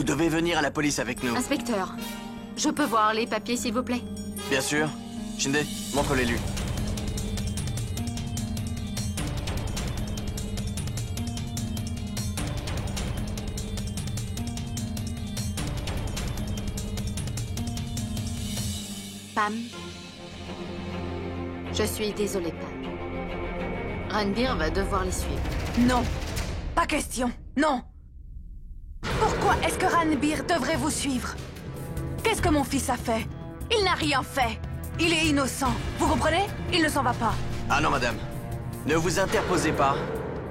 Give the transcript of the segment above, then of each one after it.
Vous devez venir à la police avec nous. Inspecteur, je peux voir les papiers, s'il vous plaît? Bien sûr. Shinde, montre-les-lui. Pam. Je suis désolée, Pam. Ranbir va devoir les suivre. Non, pas question, non. Pourquoi est-ce que Ranbir devrait vous suivre? Qu'est-ce que mon fils a fait? Il n'a rien fait. Il est innocent. Vous comprenez? Il ne s'en va pas. Ah non, madame. Ne vous interposez pas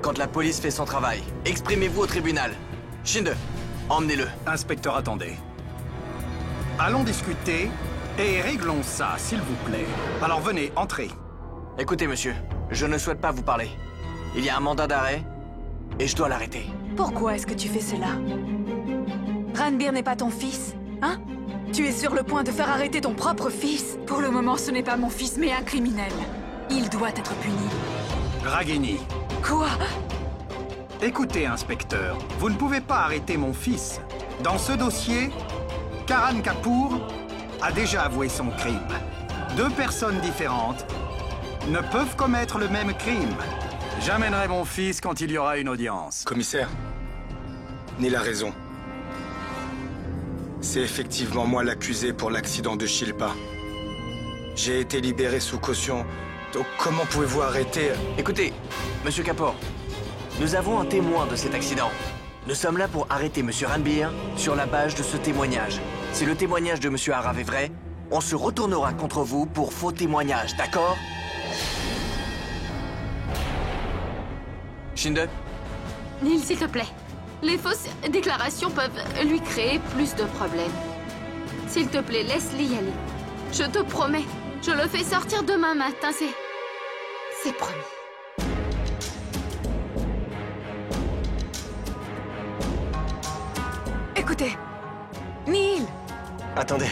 quand la police fait son travail. Exprimez-vous au tribunal. Shinde, emmenez-le. Inspecteur, attendez. Allons discuter et réglons ça, s'il vous plaît. Alors venez, entrez. Écoutez, monsieur, je ne souhaite pas vous parler. Il y a un mandat d'arrêt et je dois l'arrêter. Pourquoi est-ce que tu fais cela? Ranbir n'est pas ton fils, hein? Tu es sur le point de faire arrêter ton propre fils? Pour le moment, ce n'est pas mon fils, mais un criminel. Il doit être puni. Ragini. Quoi? Écoutez, inspecteur, vous ne pouvez pas arrêter mon fils. Dans ce dossier, Karan Kapoor a déjà avoué son crime. Deux personnes différentes ne peuvent commettre le même crime. J'amènerai mon fils quand il y aura une audience. Commissaire, Neil a raison. C'est effectivement moi l'accusé pour l'accident de Shilpa. J'ai été libéré sous caution. Donc comment pouvez-vous arrêter... Écoutez, monsieur Kapoor, nous avons un témoin de cet accident. Nous sommes là pour arrêter monsieur Ranbir sur la base de ce témoignage. Si le témoignage de monsieur Arav est vrai, on se retournera contre vous pour faux témoignage, d'accord? Shinde? Neil, s'il te plaît. Les fausses déclarations peuvent lui créer plus de problèmes. S'il te plaît, laisse-les y aller. Je te promets, je le fais sortir demain matin, c'est promis. Écoutez, Neil! Attendez.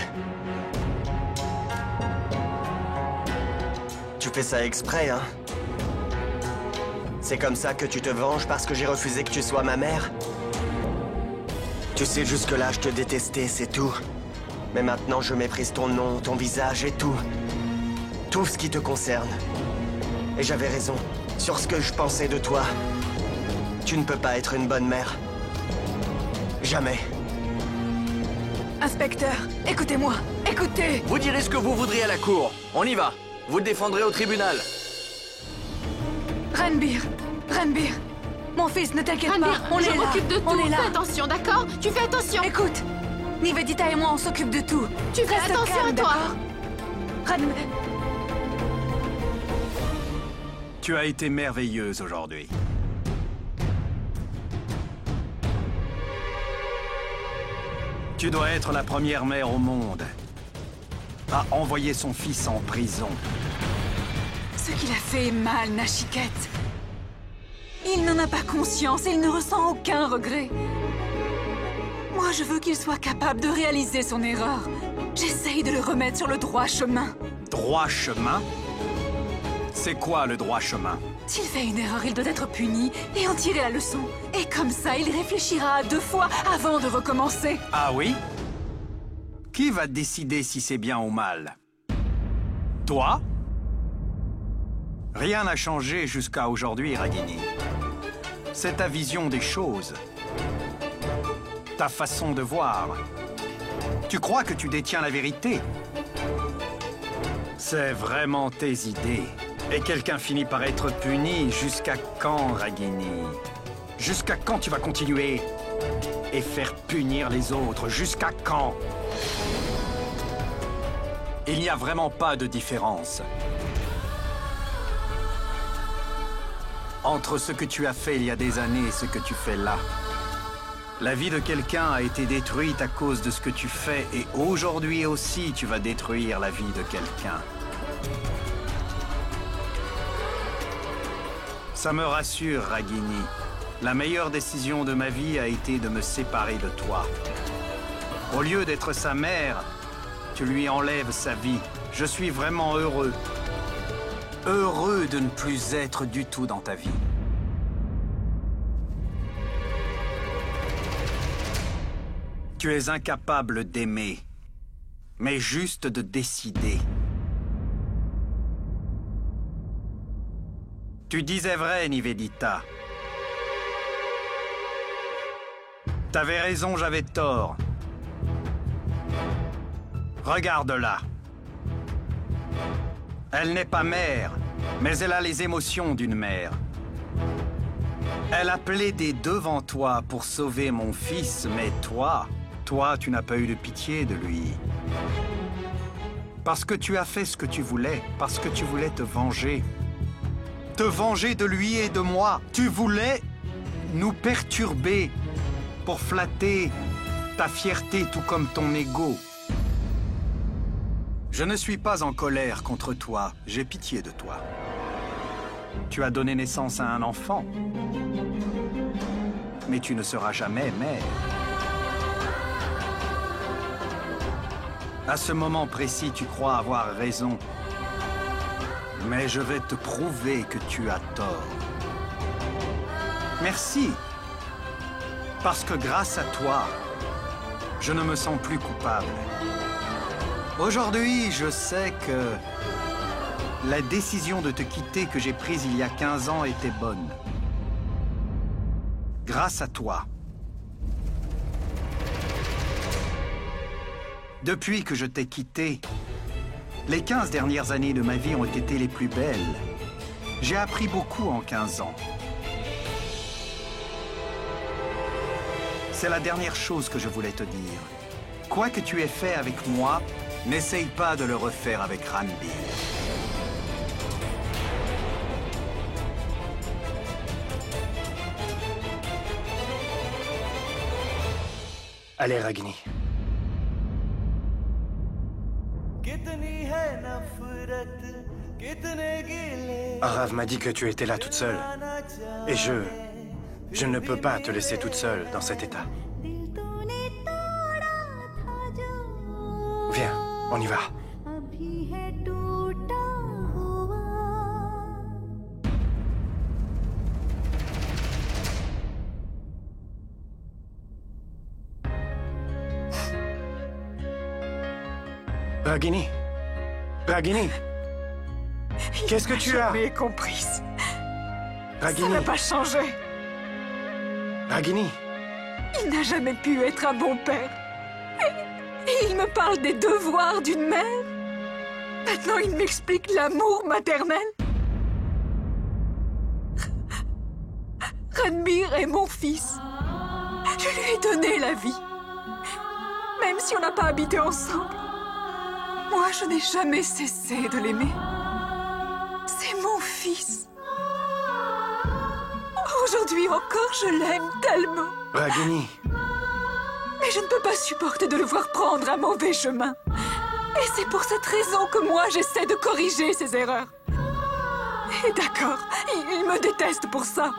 Tu fais ça exprès, hein? C'est comme ça que tu te venges parce que j'ai refusé que tu sois ma mère? Tu sais, jusque-là, je te détestais, c'est tout. Mais maintenant, je méprise ton nom, ton visage et tout. Tout ce qui te concerne. Et j'avais raison sur ce que je pensais de toi. Tu ne peux pas être une bonne mère. Jamais. Inspecteur, écoutez-moi, écoutez! Vous direz ce que vous voudrez à la cour. On y va. Vous le défendrez au tribunal. Ranbir, Ranbir, mon fils, ne t'inquiète pas, Ranbir, on je est là, m'occupe de tout. on est là. Fais attention, d'accord? Tu fais attention. Écoute, Nivedita et moi, on s'occupe de tout. Tu fais Reste attention calme, à toi. d'accord? Tu as été merveilleuse aujourd'hui. Tu dois être la première mère au monde à envoyer son fils en prison. Ce qu'il a fait est mal, Nachiket. Il n'en a pas conscience et il ne ressent aucun regret. Moi, je veux qu'il soit capable de réaliser son erreur. J'essaye de le remettre sur le droit chemin. Droit chemin? C'est quoi le droit chemin? S'il fait une erreur, il doit être puni et en tirer la leçon. Et comme ça, il réfléchira à 2 fois avant de recommencer. Ah oui? Qui va décider si c'est bien ou mal? Toi? Rien n'a changé jusqu'à aujourd'hui, Ragini. C'est ta vision des choses. Ta façon de voir. Tu crois que tu détiens la vérité. C'est vraiment tes idées. Et quelqu'un finit par être puni. Jusqu'à quand, Ragini? Jusqu'à quand tu vas continuer et faire punir les autres? Jusqu'à quand? Il n'y a vraiment pas de différence entre ce que tu as fait il y a des années et ce que tu fais là. La vie de quelqu'un a été détruite à cause de ce que tu fais et aujourd'hui aussi tu vas détruire la vie de quelqu'un. Ça me rassure, Ragini. La meilleure décision de ma vie a été de me séparer de toi. Au lieu d'être sa mère, tu lui enlèves sa vie. Je suis vraiment heureux. Heureux de ne plus être du tout dans ta vie. Tu es incapable d'aimer, mais juste de décider. Tu disais vrai, Nivedita. T'avais raison, j'avais tort. Regarde-la. Elle n'est pas mère, mais elle a les émotions d'une mère. Elle a plaidé devant toi pour sauver mon fils, mais toi, tu n'as pas eu de pitié de lui. Parce que tu as fait ce que tu voulais, parce que tu voulais te venger. Te venger de lui et de moi. Tu voulais nous perturber pour flatter ta fierté tout comme ton ego. Je ne suis pas en colère contre toi, j'ai pitié de toi. Tu as donné naissance à un enfant, mais tu ne seras jamais mère. À ce moment précis, tu crois avoir raison. Mais je vais te prouver que tu as tort. Merci. Parce que grâce à toi, je ne me sens plus coupable. Aujourd'hui, je sais que la décision de te quitter que j'ai prise il y a 15 ans était bonne. Grâce à toi. Depuis que je t'ai quitté, les 15 dernières années de ma vie ont été les plus belles. J'ai appris beaucoup en 15 ans. C'est la dernière chose que je voulais te dire. Quoi que tu aies fait avec moi, n'essaye pas de le refaire avec Ranbir. Allez, Ragini. Arav m'a dit que tu étais là toute seule. Et je ne peux pas te laisser toute seule dans cet état. Viens, on y va. Ragini. Ragini. Qu'est-ce que tu as? Je n'ai compris. Ragini. Ça n'a pas changé. Ragini. Il n'a jamais pu être un bon père. Et il me parle des devoirs d'une mère. Maintenant, il m'explique l'amour maternel. Ranbir est mon fils. Je lui ai donné la vie. Même si on n'a pas habité ensemble. Moi, je n'ai jamais cessé de l'aimer. C'est mon fils. Aujourd'hui encore, je l'aime tellement. Ragini. Mais je ne peux pas supporter de le voir prendre un mauvais chemin. Et c'est pour cette raison que moi, j'essaie de corriger ses erreurs. Et d'accord, il me déteste pour ça.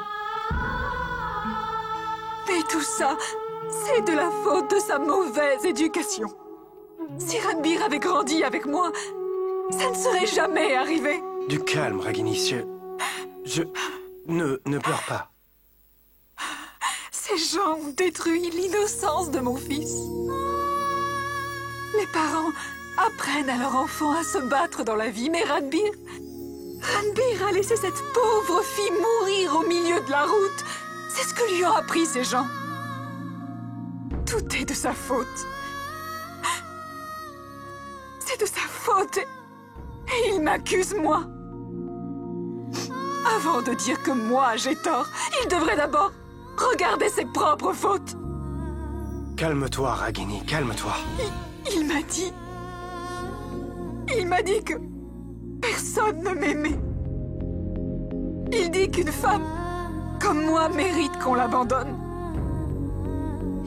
Mais tout ça, c'est de la faute de sa mauvaise éducation. Si Ranbir avait grandi avec moi, ça ne serait jamais arrivé. Du calme, Ragini. Ne pleure pas. Ces gens ont détruit l'innocence de mon fils. Les parents apprennent à leur enfant à se battre dans la vie, mais Ranbir a laissé cette pauvre fille mourir au milieu de la route. C'est ce que lui ont appris ces gens. Tout est de sa faute. C'est de sa faute. Et il m'accuse, moi. Avant de dire que moi, j'ai tort, il devrait d'abord regarder ses propres fautes. Calme-toi, Ragini, calme-toi. Il m'a dit... Il m'a dit que personne ne m'aimait. Il dit qu'une femme comme moi mérite qu'on l'abandonne.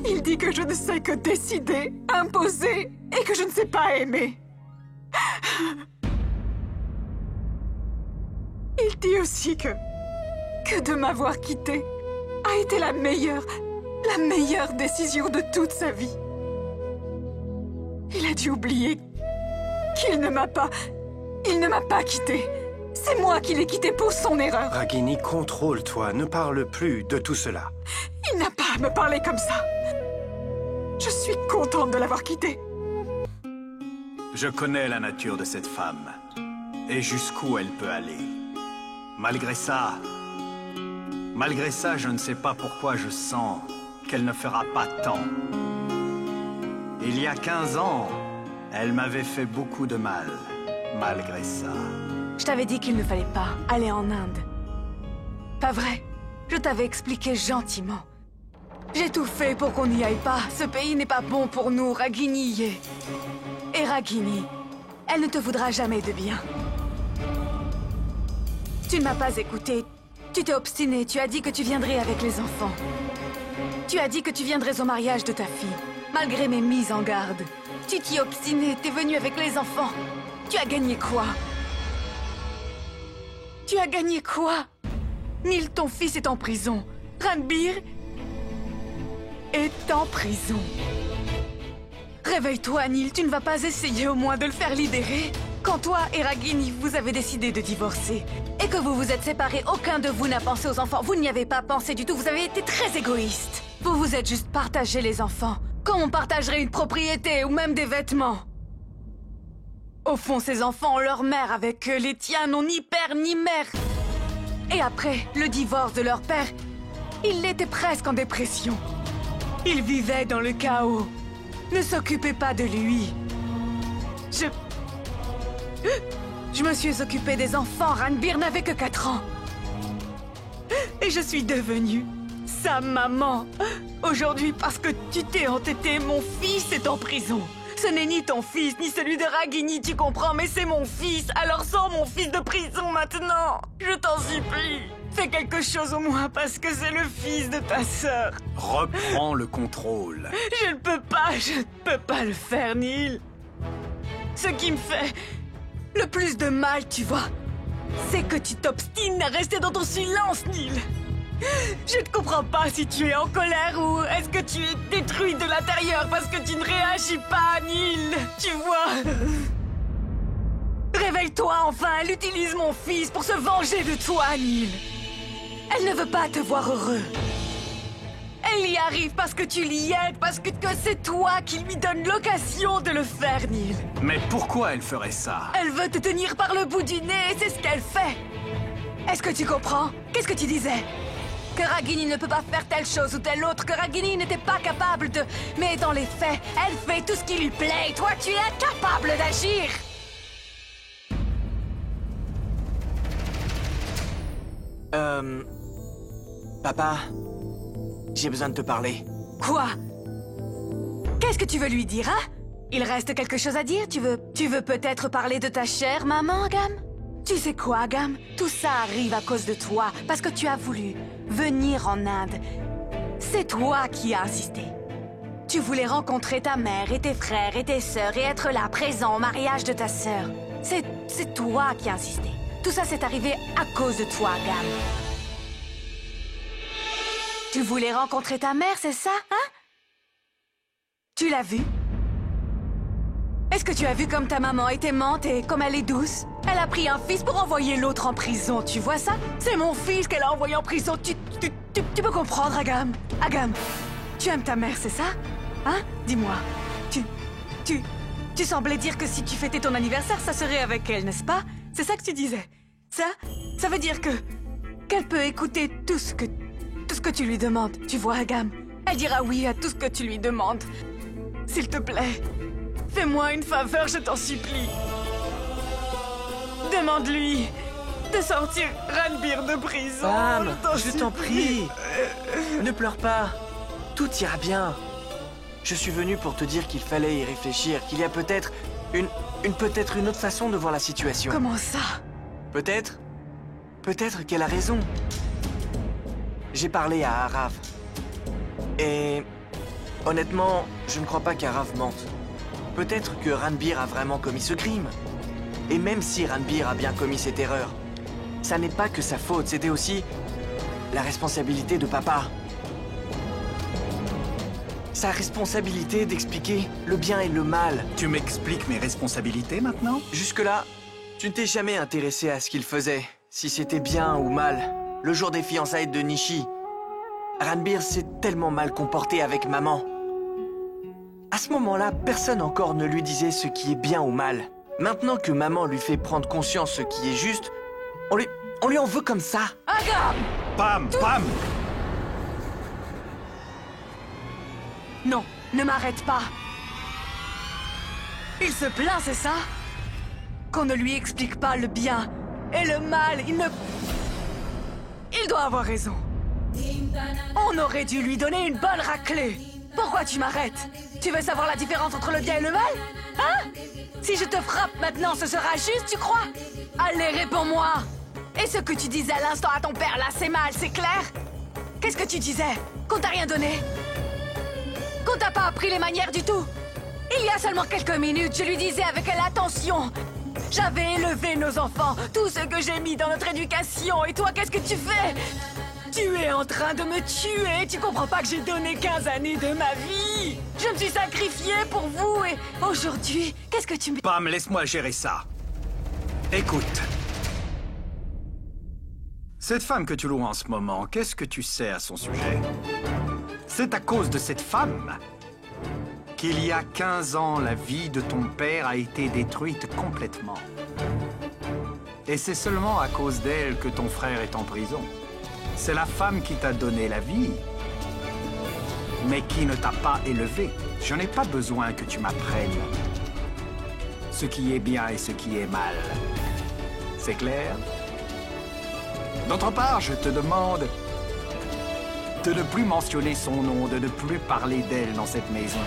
Il dit que je ne sais que décider, imposer, et que je ne sais pas aimer. Il dit aussi que de m'avoir quitté a été la meilleure décision de toute sa vie. Il a dû oublier qu'il ne m'a pas quitté. C'est moi qui l'ai quitté pour son erreur. Ragini, contrôle-toi, ne parle plus de tout cela. Il n'a pas à me parler comme ça. Je suis contente de l'avoir quitté. Je connais la nature de cette femme et jusqu'où elle peut aller. Malgré ça, je ne sais pas pourquoi je sens qu'elle ne fera pas tant. Il y a 15 ans, elle m'avait fait beaucoup de mal, malgré ça. Je t'avais dit qu'il ne fallait pas aller en Inde. Pas vrai? Je t'avais expliqué gentiment. J'ai tout fait pour qu'on n'y aille pas. Ce pays n'est pas bon pour nous, Ragini y est. Et Ragini, elle ne te voudra jamais de bien. Tu ne m'as pas écouté. Tu t'es obstiné. Tu as dit que tu viendrais avec les enfants. Tu as dit que tu viendrais au mariage de ta fille, malgré mes mises en garde. Tu t'y es obstiné. T'es venu avec les enfants. Tu as gagné quoi? Tu as gagné quoi? Neil, ton fils est en prison. Ranbir est en prison. Réveille-toi, Neil, tu ne vas pas essayer au moins de le faire libérer? Quand toi et Ragini, vous avez décidé de divorcer, et que vous vous êtes séparés, aucun de vous n'a pensé aux enfants. Vous n'y avez pas pensé du tout, vous avez été très égoïste. Vous vous êtes juste partagé les enfants, comme on partagerait une propriété ou même des vêtements. Au fond, ces enfants ont leur mère avec eux, les tiens n'ont ni père ni mère. Et après le divorce de leur père, ils étaient presque en dépression. Ils vivaient dans le chaos. Ne s'occupez pas de lui. Je me suis occupée des enfants. Ranbir n'avait que 4 ans. Et je suis devenue sa maman. Aujourd'hui, parce que tu t'es entêté, mon fils est en prison. Ce n'est ni ton fils, ni celui de Ragini, tu comprends, mais c'est mon fils. Alors sors mon fils de prison maintenant. Je t'en supplie. Fais quelque chose au moins, parce que c'est le fils de ta sœur. Reprends le contrôle. Je ne peux pas le faire, Neil. Ce qui me fait le plus de mal, tu vois, c'est que tu t'obstines à rester dans ton silence, Neil. Je ne comprends pas si tu es en colère ou est-ce que tu es détruit de l'intérieur parce que tu ne réagis pas, Neil. Tu vois. Réveille-toi enfin, elle utilise mon fils pour se venger de toi, Neil. Elle ne veut pas te voir heureux. Elle y arrive parce que tu l'y aides, parce que c'est toi qui lui donne l'occasion de le faire, Neil. Mais pourquoi elle ferait ça? Elle veut te tenir par le bout du nez, c'est ce qu'elle fait. Est-ce que tu comprends? Qu'est-ce que tu disais? Que Ragini ne peut pas faire telle chose ou telle autre, que Ragini n'était pas capable de... Mais dans les faits, elle fait tout ce qui lui plaît, et toi tu es incapable d'agir. Papa, j'ai besoin de te parler. Quoi? Qu'est-ce que tu veux lui dire, hein? Il reste quelque chose à dire? Tu veux peut-être parler de ta chère maman, Agam? Tu sais quoi, Agam? Tout ça arrive à cause de toi, parce que tu as voulu venir en Inde. C'est toi qui as insisté. Tu voulais rencontrer ta mère et tes frères et tes sœurs et être là, présent au mariage de ta sœur. C'est toi qui as insisté. Tout ça s'est arrivé à cause de toi, Agam. Tu voulais rencontrer ta mère, c'est ça, hein? Tu l'as vue? Est-ce que tu as vu comme ta maman est aimante et comme elle est douce? Elle a pris un fils pour envoyer l'autre en prison, tu vois ça? C'est mon fils qu'elle a envoyé en prison, tu peux comprendre, Agam? Agam, tu aimes ta mère, c'est ça? Hein? Dis-moi, tu semblais dire que si tu fêtais ton anniversaire, ça serait avec elle, n'est-ce pas? C'est ça que tu disais? Ça veut dire qu'elle peut écouter tout ce que tu lui demandes, tu vois, Agam? Elle dira oui à tout ce que tu lui demandes. S'il te plaît, fais-moi une faveur, je t'en supplie. Demande-lui de sortir Ranbir de prison. Pam, je t'en prie. Ne pleure pas. Tout ira bien. Je suis venu pour te dire qu'il fallait y réfléchir, qu'il y a peut-être une autre façon de voir la situation. Comment ça? Peut-être qu'elle a raison. J'ai parlé à Arav. Et honnêtement, je ne crois pas qu'Arav mente. Peut-être que Ranbir a vraiment commis ce crime. Et même si Ranbir a bien commis cette erreur, ça n'est pas que sa faute, c'était aussi la responsabilité de papa. Sa responsabilité d'expliquer le bien et le mal. Tu m'expliques mes responsabilités maintenant? Jusque-là, tu ne t'es jamais intéressé à ce qu'il faisait, si c'était bien ou mal. Le jour des fiançailles de Nishi, Ranbir s'est tellement mal comporté avec maman. À ce moment-là, personne encore ne lui disait ce qui est bien ou mal. Maintenant que maman lui fait prendre conscience ce qui est juste, on lui en veut comme ça. Aga! Pam, Pam! Non, ne m'arrête pas. Il se plaint, c'est ça? Qu'on ne lui explique pas le bien et le mal, il doit avoir raison. On aurait dû lui donner une bonne raclée. Pourquoi tu m'arrêtes? Tu veux savoir la différence entre le bien et le mal? Hein? Si je te frappe maintenant, ce sera juste, tu crois? Allez, réponds-moi! Et ce que tu disais à l'instant à ton père, là, c'est mal, c'est clair? Qu'est-ce que tu disais? Qu'on t'a rien donné? Qu'on t'a pas appris les manières du tout? Il y a seulement quelques minutes, je lui disais avec quelle attention j'avais élevé nos enfants, tout ce que j'ai mis dans notre éducation, et toi, qu'est-ce que tu fais? Tu es en train de me tuer, tu comprends pas que j'ai donné 15 années de ma vie? Je me suis sacrifiée pour vous, et aujourd'hui, qu'est-ce que tu me... Pam, laisse-moi gérer ça. Écoute. Cette femme que tu loues en ce moment, qu'est-ce que tu sais à son sujet? C'est à cause de cette femme qu'il y a 15 ans, la vie de ton père a été détruite complètement. Et c'est seulement à cause d'elle que ton frère est en prison. C'est la femme qui t'a donné la vie, mais qui ne t'a pas élevé. Je n'ai pas besoin que tu m'apprennes ce qui est bien et ce qui est mal. C'est clair? D'autre part, je te demande de ne plus mentionner son nom, de ne plus parler d'elle dans cette maison.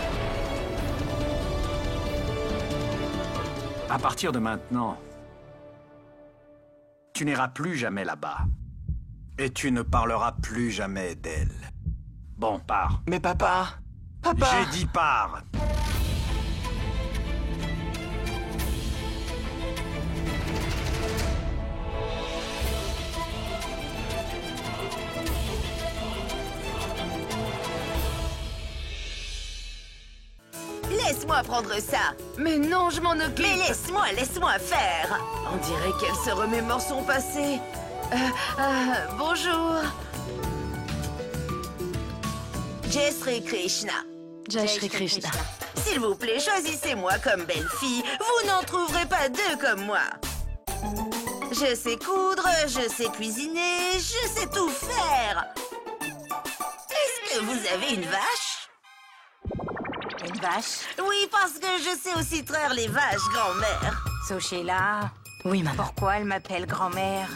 À partir de maintenant, tu n'iras plus jamais là-bas. Et tu ne parleras plus jamais d'elle. Bon, pars. Mais papa... Papa... J'ai dit pars. Laisse-moi prendre ça. Mais non, je m'en occupe. Mais laisse-moi faire. On dirait qu'elle se remémore son passé. Bonjour. Jai Shri Krishna. Jai Shri Krishna. S'il vous plaît, choisissez-moi comme belle-fille. Vous n'en trouverez pas deux comme moi. Je sais coudre, je sais cuisiner, je sais tout faire. Est-ce que vous avez une vache? Une vache? Oui, parce que je sais aussi traire les vaches, grand-mère. Soshila? Oui, maman. Pourquoi elle m'appelle grand-mère?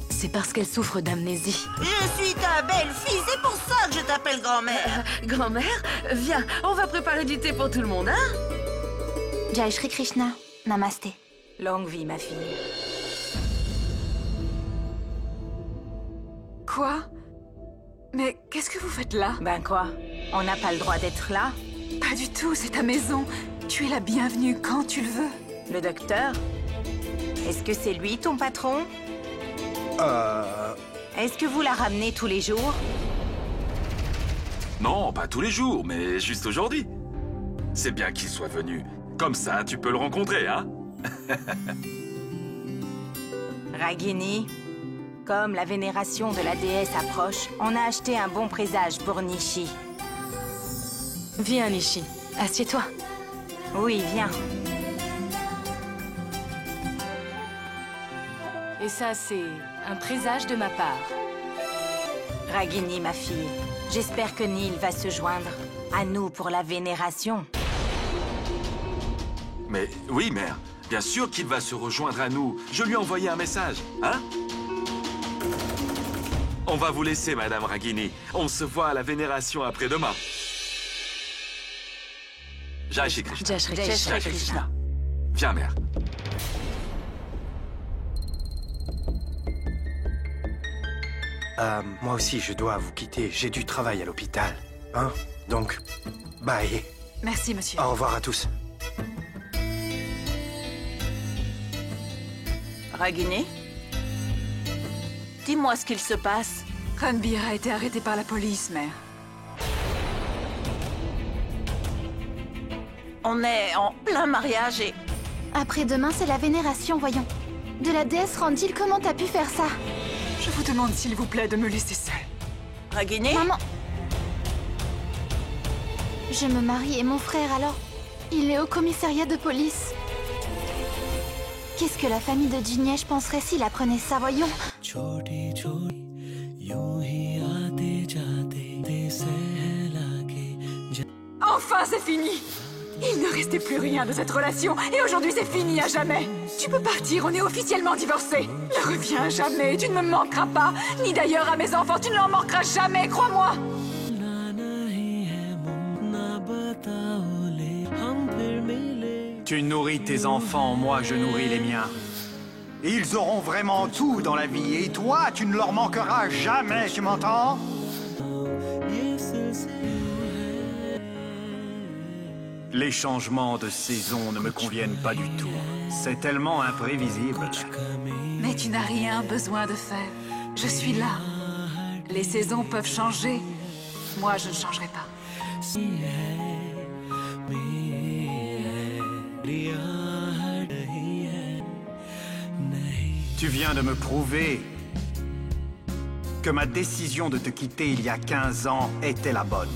C'est parce qu'elle souffre d'amnésie. Je suis ta belle-fille, c'est pour ça que je t'appelle grand-mère. Grand-mère, viens, on va préparer du thé pour tout le monde, hein? Jai Shri Krishna, namasté. Longue vie, ma fille. Quoi? Mais qu'est-ce que vous faites là? Ben quoi? On n'a pas le droit d'être là? Pas du tout, c'est ta maison. Tu es la bienvenue quand tu le veux. Le docteur? Est-ce que c'est lui ton patron? Est-ce que vous la ramenez tous les jours? Non, pas tous les jours, mais juste aujourd'hui. C'est bien qu'il soit venu. Comme ça, tu peux le rencontrer, hein? Ragini, comme la vénération de la déesse approche, on a acheté un bon présage pour Nishi. Viens, Nishi. Assieds-toi. Oui, viens. Et ça, c'est un présage de ma part. Ragini, ma fille, j'espère que Neil va se joindre à nous pour la vénération. Mais oui, mère. Bien sûr qu'il va se rejoindre à nous. Je lui ai envoyé un message, hein? On va vous laisser, Madame Ragini. On se voit à la vénération après-demain. Jai Shri Krishna. Jai Shri Krishna. Jai Shri Krishna. Viens, mère. Moi aussi, je dois vous quitter. J'ai du travail à l'hôpital. Hein? Donc, bye. Merci, monsieur. Au revoir à tous. Ragini? Dis-moi ce qu'il se passe. Ranbir a été arrêté par la police, mère. On est en plein mariage et... Après-demain, c'est la vénération, voyons. De la déesse Randil, comment t'as pu faire ça? Je vous demande, s'il vous plaît, de me laisser seule. Ragini? Maman... Je me marie et mon frère, alors, il est au commissariat de police. Qu'est-ce que la famille de Ginyesh penserait s'il apprenait ça, voyons? Enfin, c'est fini! Il ne restait plus rien de cette relation, et aujourd'hui c'est fini à jamais! Tu peux partir, on est officiellement divorcés! Ne reviens jamais, tu ne me manqueras pas! Ni d'ailleurs à mes enfants, tu ne leur manqueras jamais, crois-moi! Tu nourris tes enfants, moi je nourris les miens. Ils auront vraiment tout dans la vie, et toi, tu ne leur manqueras jamais, tu m'entends? Les changements de saison ne me conviennent pas du tout. C'est tellement imprévisible. Mais tu n'as rien besoin de faire. Je suis là. Les saisons peuvent changer. Moi, je ne changerai pas. Tu viens de me prouver que ma décision de te quitter il y a 15 ans était la bonne.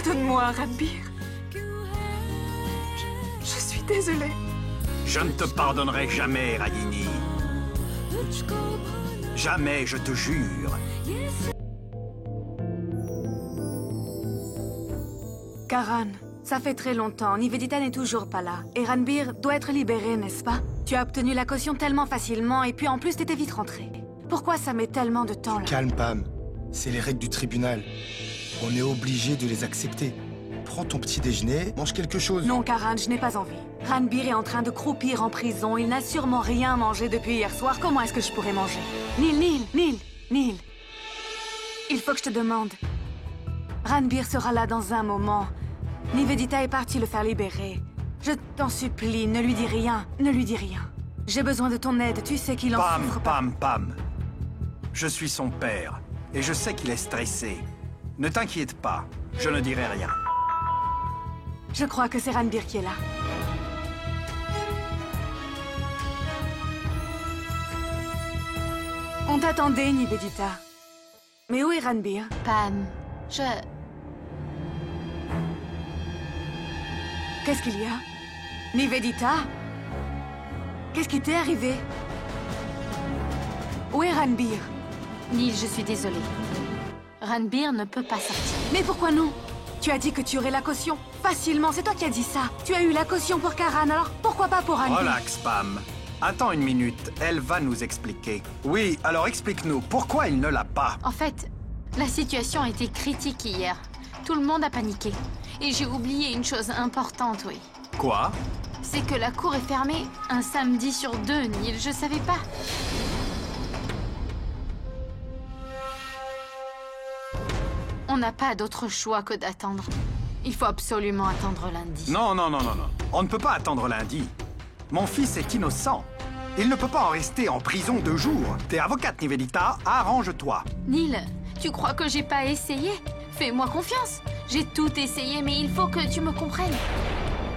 Pardonne-moi, Ranbir. Je suis désolée. Je ne te pardonnerai jamais, Ragini. Jamais, je te jure. Karan, ça fait très longtemps. Nivedita n'est toujours pas là. Et Ranbir doit être libéré, n'est-ce pas? Tu as obtenu la caution tellement facilement et puis en plus t'étais vite rentré. Pourquoi ça met tellement de temps là? Calme, Pam. C'est les règles du tribunal. On est obligé de les accepter. Prends ton petit déjeuner, mange quelque chose. Non, Karan, je n'ai pas envie. Ranbir est en train de croupir en prison. Il n'a sûrement rien mangé depuis hier soir. Comment est-ce que je pourrais manger? Neil. Il faut que je te demande. Ranbir sera là dans un moment. Nivedita est partie le faire libérer. Je t'en supplie, ne lui dis rien. Ne lui dis rien. J'ai besoin de ton aide. Tu sais qu'il en souffre pas. Pam. Je suis son père. Et je sais qu'il est stressé. Ne t'inquiète pas. Je ne dirai rien. Je crois que c'est Ranbir qui est là. On t'attendait, Nivedita. Mais où est Ranbir? Pam, Qu'est-ce qu'il y a? Nivedita? Qu'est-ce qui t'est arrivé? Où est Ranbir? Neil, je suis désolée. Ranbir ne peut pas sortir. Mais pourquoi non? Tu as dit que tu aurais la caution. Facilement, c'est toi qui as dit ça. Tu as eu la caution pour Karan, alors pourquoi pas pour Ranbir? Relax, Pam. Attends une minute, elle va nous expliquer. Oui, alors explique-nous, pourquoi il ne l'a pas? En fait, la situation a été critique hier. Tout le monde a paniqué. Et j'ai oublié une chose importante, oui. Quoi? C'est que la cour est fermée un samedi sur 2, Neil. Je savais pas. On n'a pas d'autre choix que d'attendre. Il faut absolument attendre lundi. Non. On ne peut pas attendre lundi. Mon fils est innocent. Il ne peut pas en rester en prison 2 jours. T'es avocate, Nivedita, arrange-toi. Neil, tu crois que j'ai pas essayé? Fais-moi confiance. J'ai tout essayé, mais il faut que tu me comprennes.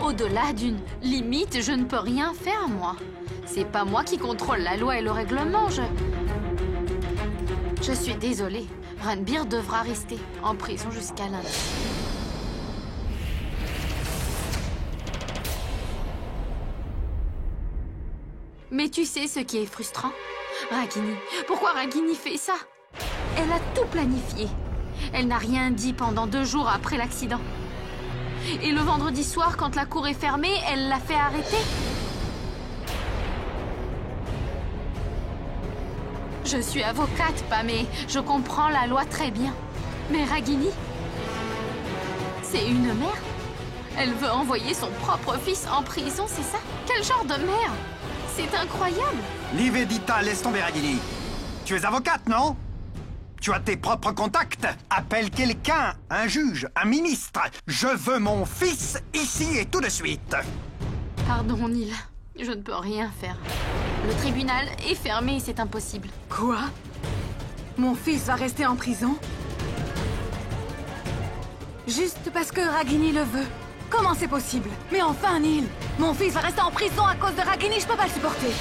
Au-delà d'une limite, je ne peux rien faire, moi. C'est pas moi qui contrôle la loi et le règlement, Je suis désolée. Ranbir devra rester en prison jusqu'à lundi. Mais tu sais ce qui est frustrant? Ragini. Pourquoi Ragini fait ça? Elle a tout planifié. Elle n'a rien dit pendant 2 jours après l'accident. Et le vendredi soir, quand la cour est fermée, elle l'a fait arrêter. Je suis avocate, Pam, et je comprends la loi très bien. Mais Ragini, c'est une mère. Elle veut envoyer son propre fils en prison, c'est ça? Quel genre de mère? c'est incroyable. Livedita, laisse tomber Ragini. Tu es avocate, non? Tu as tes propres contacts. Appelle quelqu'un, un juge, un ministre. Je veux mon fils ici et tout de suite. Pardon, Neil. Je ne peux rien faire. Le tribunal est fermé et c'est impossible. Quoi? Mon fils va rester en prison? Juste parce que Ragini le veut. Comment c'est possible? Mais enfin, Neil, mon fils va rester en prison à cause de Ragini, je peux pas le supporter.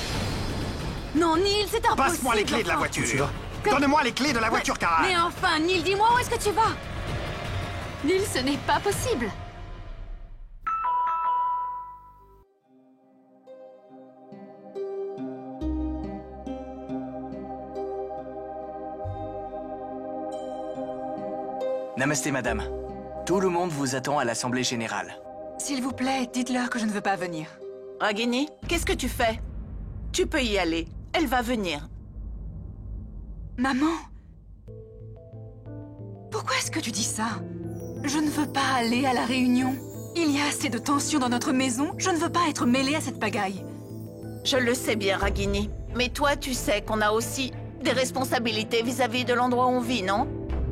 Non, Neil, c'est impossible. Passe-moi les clés de la enfin. voiture. Donne-moi les clés de la voiture, Karan. Mais enfin, Neil, dis-moi où est-ce que tu vas? Neil, ce n'est pas possible. Namasté, madame. Tout le monde vous attend à l'Assemblée Générale. S'il vous plaît, dites-leur que je ne veux pas venir. Ragini, qu'est-ce que tu fais? Tu peux y aller. Elle va venir. Maman? Pourquoi est-ce que tu dis ça? Je ne veux pas aller à la réunion. Il y a assez de tension dans notre maison. Je ne veux pas être mêlée à cette pagaille. Je le sais bien, Ragini. Mais toi, tu sais qu'on a aussi des responsabilités vis-à-vis de l'endroit où on vit, non?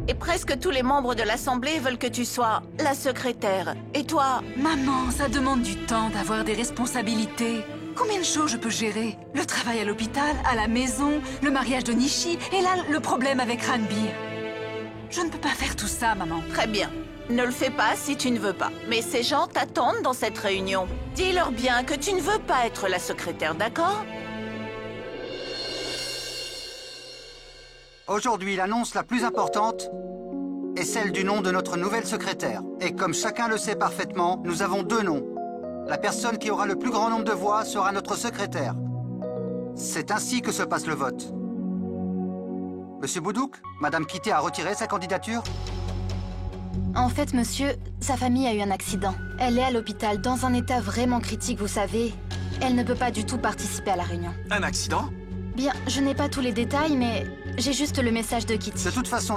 Et presque tous les membres de l'Assemblée veulent que tu sois la secrétaire. Et toi... Maman, ça demande du temps d'avoir des responsabilités. Combien de choses je peux gérer? Le travail à l'hôpital, à la maison, le mariage de Nishi, et là, le problème avec Ranbir. Je ne peux pas faire tout ça, maman. Très bien. Ne le fais pas si tu ne veux pas. Mais ces gens t'attendent dans cette réunion. Dis-leur bien que tu ne veux pas être la secrétaire, d'accord? Aujourd'hui, l'annonce la plus importante est celle du nom de notre nouvelle secrétaire. Et comme chacun le sait parfaitement, nous avons deux noms. La personne qui aura le plus grand nombre de voix sera notre secrétaire. C'est ainsi que se passe le vote. Monsieur Boudouk, Madame Kitté a retiré sa candidature? En fait, monsieur, sa famille a eu un accident. Elle est à l'hôpital, dans un état vraiment critique, vous savez. Elle ne peut pas du tout participer à la réunion. Un accident? Bien, je n'ai pas tous les détails, mais j'ai juste le message de Kitty. De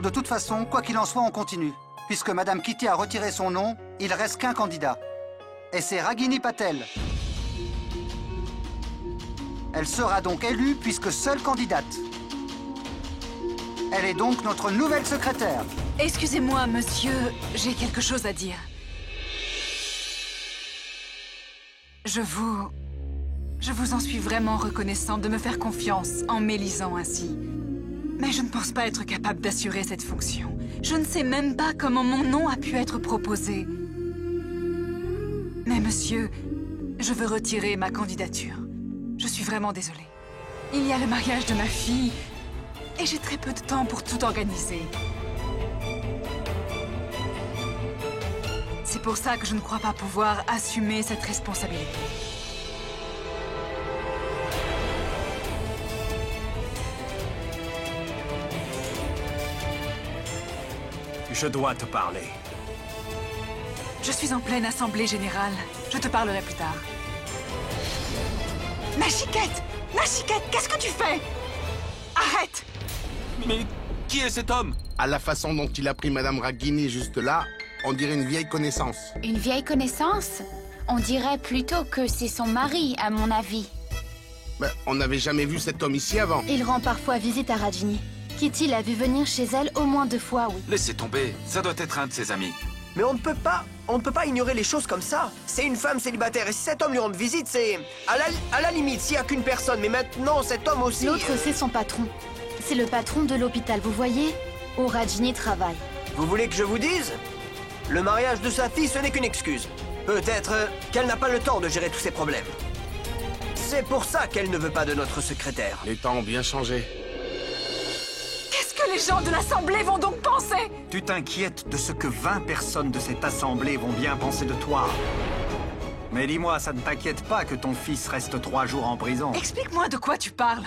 toute façon, quoi qu'il en soit, on continue. Puisque Madame Kitty a retiré son nom, il reste qu'un candidat. Et c'est Ragini Patel. Elle sera donc élue puisque seule candidate. Elle est donc notre nouvelle secrétaire. Excusez-moi, monsieur, j'ai quelque chose à dire. Je vous en suis vraiment reconnaissante de me faire confiance en m'élisant ainsi. Mais je ne pense pas être capable d'assurer cette fonction. Je ne sais même pas comment mon nom a pu être proposé. Mais monsieur, je veux retirer ma candidature. Je suis vraiment désolée. Il y a le mariage de ma fille, et j'ai très peu de temps pour tout organiser. C'est pour ça que je ne crois pas pouvoir assumer cette responsabilité. Je dois te parler. Je suis en pleine assemblée générale. Je te parlerai plus tard. Nachiquette! Nachiquette, qu'est-ce que tu fais? Arrête! Mais qui est cet homme? À la façon dont il a pris Madame Ragini juste là, on dirait une vieille connaissance. Une vieille connaissance? On dirait plutôt que c'est son mari, à mon avis. Ben, on n'avait jamais vu cet homme ici avant. Il rend parfois visite à Ragini. Kitty l'a vu venir chez elle au moins 2 fois, oui. Laissez tomber, ça doit être un de ses amis. Mais on ne peut pas ignorer les choses comme ça. C'est une femme célibataire et si cet homme lui rend visite, c'est... À la limite, s'il n'y a qu'une personne, mais maintenant cet homme aussi... L'autre, c'est son patron. C'est le patron de l'hôpital, vous voyez, où Ragini travaille. Vous voulez que je vous dise? Le mariage de sa fille, ce n'est qu'une excuse. Peut-être qu'elle n'a pas le temps de gérer tous ces problèmes. C'est pour ça qu'elle ne veut pas de notre secrétaire. Les temps ont bien changé. Qu'est-ce que les gens de l'Assemblée vont donc penser? Tu t'inquiètes de ce que 20 personnes de cette Assemblée vont bien penser de toi. Mais dis-moi, ça ne t'inquiète pas que ton fils reste 3 jours en prison? Explique-moi de quoi tu parles.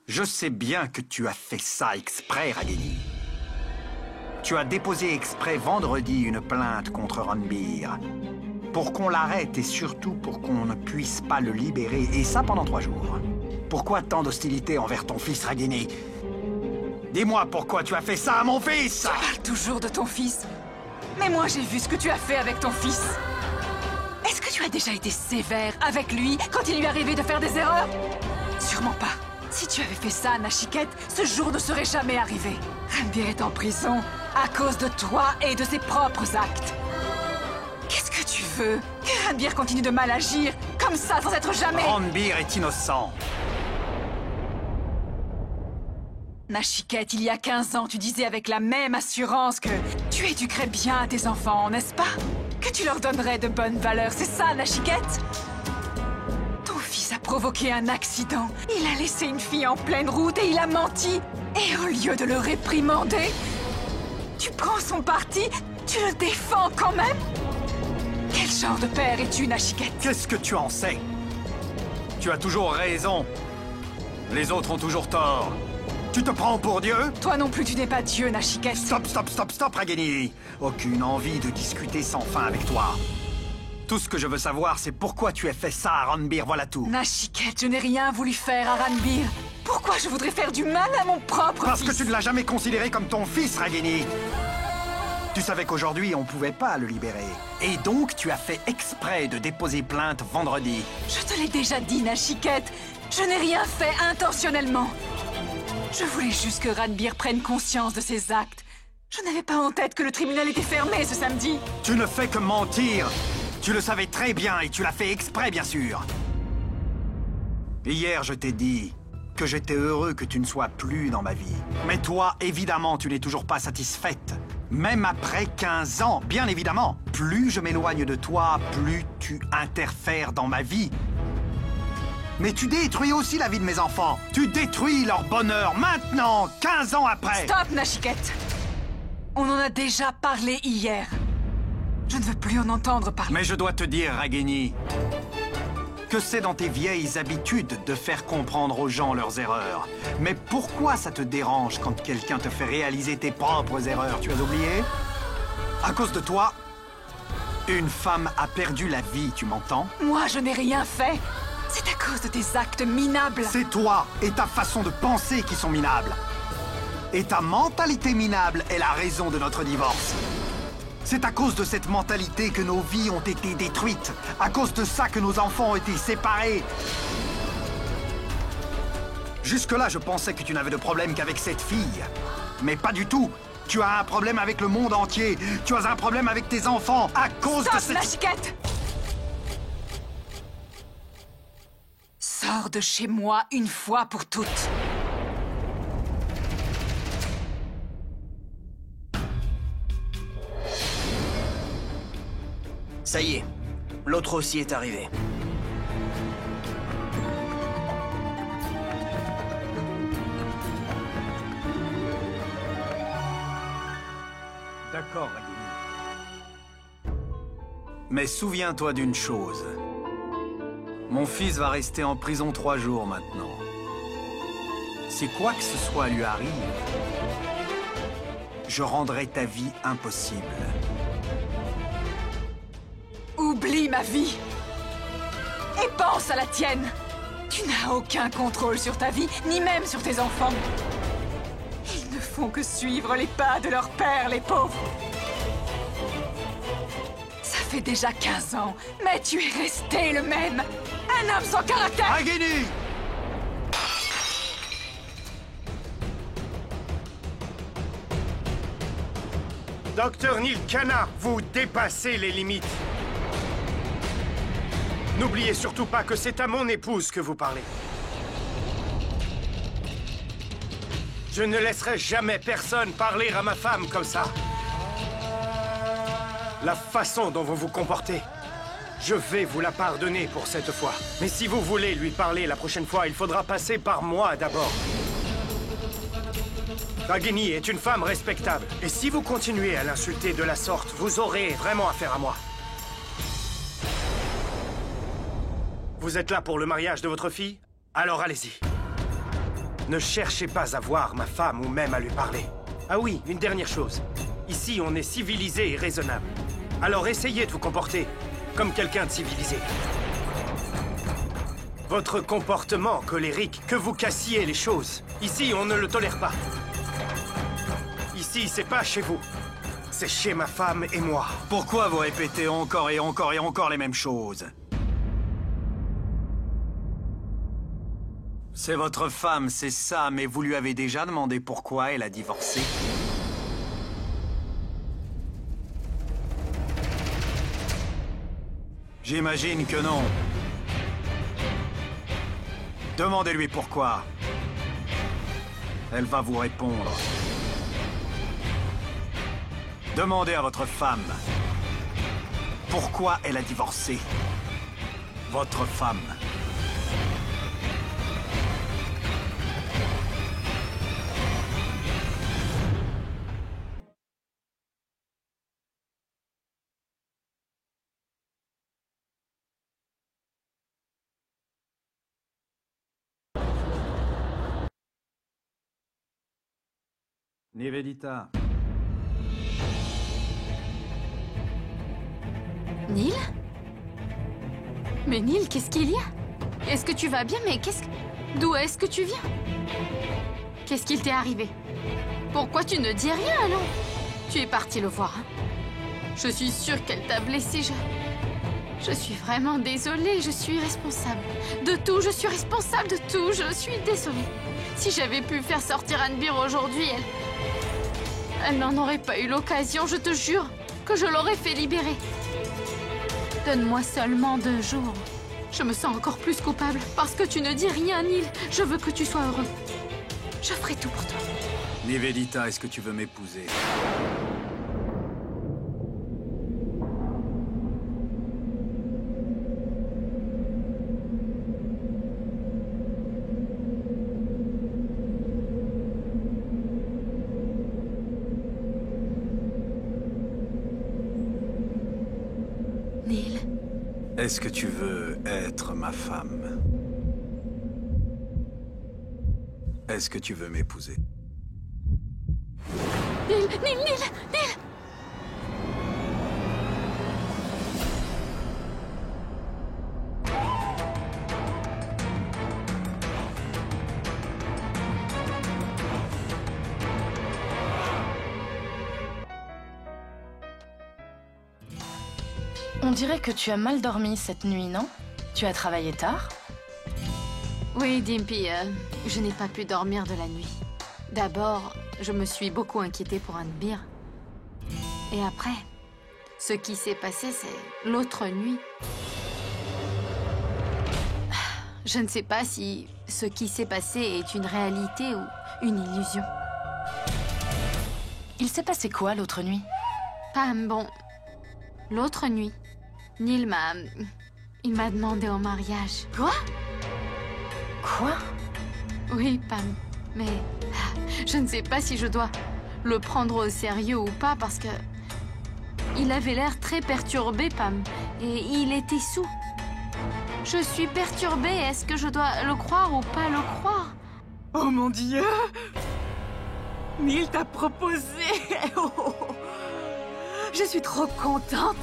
Je sais bien que tu as fait ça exprès, Ragini. Tu as déposé exprès vendredi une plainte contre Ranbir. Pour qu'on l'arrête et surtout pour qu'on ne puisse pas le libérer, et ça pendant 3 jours. Pourquoi tant d'hostilité envers ton fils, Ragini? Dis-moi pourquoi tu as fait ça à mon fils! Tu parles toujours de ton fils. Mais moi, j'ai vu ce que tu as fait avec ton fils. Est-ce que tu as déjà été sévère avec lui quand il lui arrivait de faire des erreurs? Sûrement pas. Si tu avais fait ça à Nashikette, ce jour ne serait jamais arrivé. Ranbir est en prison à cause de toi et de ses propres actes. Qu'est-ce que tu veux? Que Ranbir continue de mal agir, comme ça, sans être jamais... Ranbir est innocent. Nashikette, il y a 15 ans, tu disais avec la même assurance que tu éduquerais bien à tes enfants, n'est-ce pas? Que tu leur donnerais de bonnes valeurs, c'est ça, Nashikette? Ton fils a provoqué un accident. Il a laissé une fille en pleine route et il a menti. Et au lieu de le réprimander, tu prends son parti, tu le défends quand même? Quel genre de père es-tu, Nashikette? Qu'est-ce que tu en sais? Tu as toujours raison. Les autres ont toujours tort. Tu te prends pour Dieu? Toi non plus, tu n'es pas Dieu, Nashikette. Stop, Ragini. Aucune envie de discuter sans fin avec toi. Tout ce que je veux savoir, c'est pourquoi tu as fait ça à Ranbir, voilà tout. Nashikette, je n'ai rien voulu faire à Ranbir. Pourquoi je voudrais faire du mal à mon propre Parce fils? que tu ne l'as jamais considéré comme ton fils, Ragini. Tu savais qu'aujourd'hui, on pouvait pas le libérer. Et donc, tu as fait exprès de déposer plainte vendredi. Je te l'ai déjà dit, Nashikette. Je n'ai rien fait intentionnellement. Je voulais juste que Ranbir prenne conscience de ses actes. Je n'avais pas en tête que le tribunal était fermé ce samedi. Tu ne fais que mentir. Tu le savais très bien et tu l'as fait exprès, bien sûr. Hier, je t'ai dit que j'étais heureux que tu ne sois plus dans ma vie. Mais toi, évidemment, tu n'es toujours pas satisfaite. Même après 15 ans, bien évidemment. Plus je m'éloigne de toi, plus tu interfères dans ma vie. Mais tu détruis aussi la vie de mes enfants. Tu détruis leur bonheur maintenant, 15 ans après. Stop, Nashikette. On en a déjà parlé hier. Je ne veux plus en entendre parler. Mais je dois te dire, Ragini, que c'est dans tes vieilles habitudes de faire comprendre aux gens leurs erreurs. Mais pourquoi ça te dérange quand quelqu'un te fait réaliser tes propres erreurs? Tu as oublié? À cause de toi, une femme a perdu la vie, tu m'entends? Moi, je n'ai rien fait. C'est à cause de tes actes minables. C'est toi et ta façon de penser qui sont minables. Et ta mentalité minable est la raison de notre divorce. C'est à cause de cette mentalité que nos vies ont été détruites. À cause de ça que nos enfants ont été séparés. Jusque-là, je pensais que tu n'avais de problème qu'avec cette fille. Mais pas du tout. Tu as un problème avec le monde entier. Tu as un problème avec tes enfants à cause de cette... Nashikette! Sors de chez moi une fois pour toutes. Ça y est, l'autre aussi est arrivé. D'accord, Ragini. Mais souviens-toi d'une chose. Mon fils va rester en prison 3 jours maintenant. Si quoi que ce soit lui arrive, je rendrai ta vie impossible. Oublie ma vie. Et pense à la tienne. Tu n'as aucun contrôle sur ta vie, ni même sur tes enfants. Ils ne font que suivre les pas de leur père, les pauvres. Ça fait déjà 15 ans, mais tu es resté le même. Un homme sans caractère. Ragini! Docteur Neil Kana, vous dépassez les limites. N'oubliez surtout pas que c'est à mon épouse que vous parlez. Je ne laisserai jamais personne parler à ma femme comme ça. La façon dont vous vous comportez, je vais vous la pardonner pour cette fois. Mais si vous voulez lui parler la prochaine fois, il faudra passer par moi d'abord. Ragini est une femme respectable. Et si vous continuez à l'insulter de la sorte, vous aurez vraiment affaire à moi. Vous êtes là pour le mariage de votre fille? Alors allez-y. Ne cherchez pas à voir ma femme ou même à lui parler. Ah oui, une dernière chose. Ici, on est civilisé et raisonnable. Alors essayez de vous comporter comme quelqu'un de civilisé. Votre comportement colérique, que vous cassiez les choses. Ici, on ne le tolère pas. Ici, c'est pas chez vous. C'est chez ma femme et moi. Pourquoi vous répétez encore et encore et encore les mêmes choses? C'est votre femme, c'est ça, mais vous lui avez déjà demandé pourquoi elle a divorcé? J'imagine que non. Demandez-lui pourquoi. Elle va vous répondre. Demandez à votre femme pourquoi elle a divorcé. Votre femme. Nivedita. Neil? Mais Neil, qu'est-ce qu'il y a? Est-ce que tu vas bien? Mais qu'est-ce que... D'où est-ce que tu viens? Qu'est-ce qu'il t'est arrivé? Pourquoi tu ne dis rien, alors? Tu es parti le voir, hein? Je suis sûre qu'elle t'a blessé, Je suis vraiment désolée, je suis responsable. De tout, je suis responsable de tout, je suis désolée. Si j'avais pu faire sortir Ranbir aujourd'hui, elle n'en aurait pas eu l'occasion, je te jure que je l'aurais fait libérer. Donne-moi seulement 2 jours. Je me sens encore plus coupable parce que tu ne dis rien, Neil. Je veux que tu sois heureux. Je ferai tout pour toi. Nivedita, est-ce que tu veux m'épouser? Neil. Est-ce que tu veux être ma femme? Est-ce que tu veux m'épouser? Neil, Neil, Neil, Neil! On dirait que tu as mal dormi cette nuit, non? Tu as travaillé tard? Oui, Dimpy, je n'ai pas pu dormir de la nuit. D'abord, je me suis beaucoup inquiétée pour Ranbir. Et après, ce qui s'est passé, c'est l'autre nuit. Je ne sais pas si ce qui s'est passé est une réalité ou une illusion. Il s'est passé quoi l'autre nuit? Pam, bon... L'autre nuit, Neil m'a... Il m'a demandé en mariage. Quoi? Quoi? Oui, Pam, mais... Je ne sais pas si je dois le prendre au sérieux ou pas parce que... Il avait l'air très perturbé, Pam, et il était saoul. Je suis perturbée, est-ce que je dois le croire ou pas le croire? Oh mon Dieu! Neil t'a proposé! Je suis trop contente!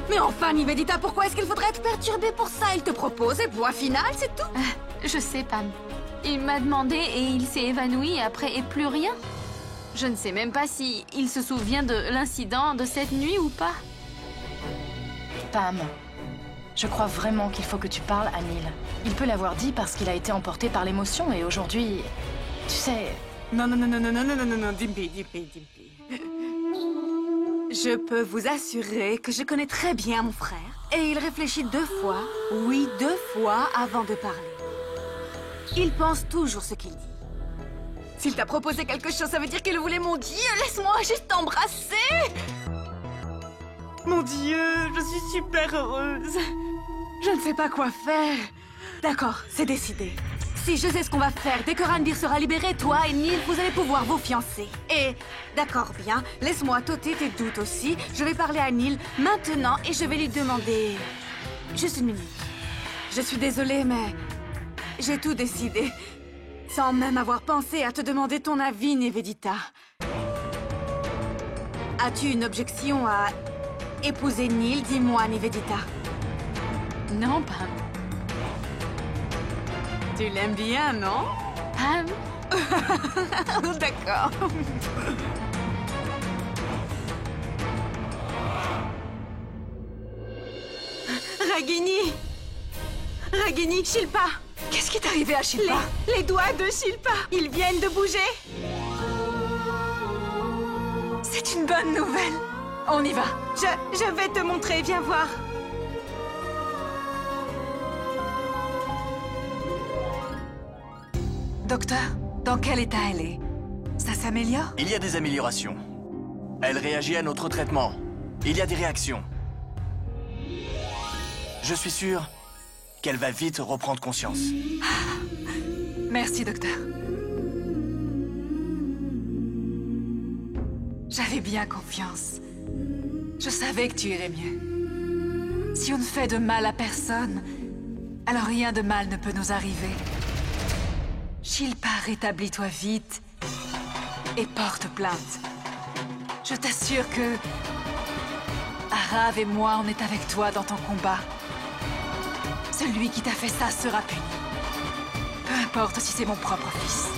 Mais enfin, Nivedita, pourquoi est-ce qu'il faudrait être perturbé pour ça? Il te propose et point final, c'est tout! Je sais, Pam. Il m'a demandé et il s'est évanoui après et plus rien. Je ne sais même pas si il se souvient de l'incident de cette nuit ou pas. Pam, je crois vraiment qu'il faut que tu parles à Neil. Il peut l'avoir dit parce qu'il a été emporté par l'émotion et aujourd'hui... Tu sais... Non, Dimpy. Je peux vous assurer que je connais très bien mon frère. Et il réfléchit 2 fois, oui, 2 fois avant de parler. Il pense toujours ce qu'il dit. S'il t'a proposé quelque chose, ça veut dire qu'il le voulait. Mon Dieu, laisse-moi juste t'embrasser! Mon Dieu, je suis super heureuse. Je ne sais pas quoi faire. D'accord, c'est décidé. Si je sais ce qu'on va faire, dès que Ranbir sera libéré, toi et Neil, vous allez pouvoir vous fiancer. Et, d'accord, bien, laisse-moi t'ôter tes doutes aussi. Je vais parler à Neil maintenant et je vais lui demander... Juste une minute. Je suis désolée, mais... J'ai tout décidé. Sans même avoir pensé à te demander ton avis, Nivedita. As-tu une objection à épouser Neil? Dis-moi, Nivedita. Non, Pam. Tu l'aimes bien, non? Pam? D'accord. Ragini! Ragini, Shilpa! Qu'est-ce qui est arrivé à Shilpa? Les doigts de Shilpa! Ils viennent de bouger! C'est une bonne nouvelle! On y va! Je vais te montrer, viens voir! Docteur, dans quel état elle est? Ça s'améliore? Il y a des améliorations. Elle réagit à notre traitement. Il y a des réactions. Je suis sûr qu'elle va vite reprendre conscience. Merci, docteur. J'avais bien confiance. Je savais que tu irais mieux. Si on ne fait de mal à personne, alors rien de mal ne peut nous arriver. Shilpa, rétablis-toi vite et porte plainte. Je t'assure que Arav et moi, on est avec toi dans ton combat. Celui qui t'a fait ça sera puni. Peu importe si c'est mon propre fils.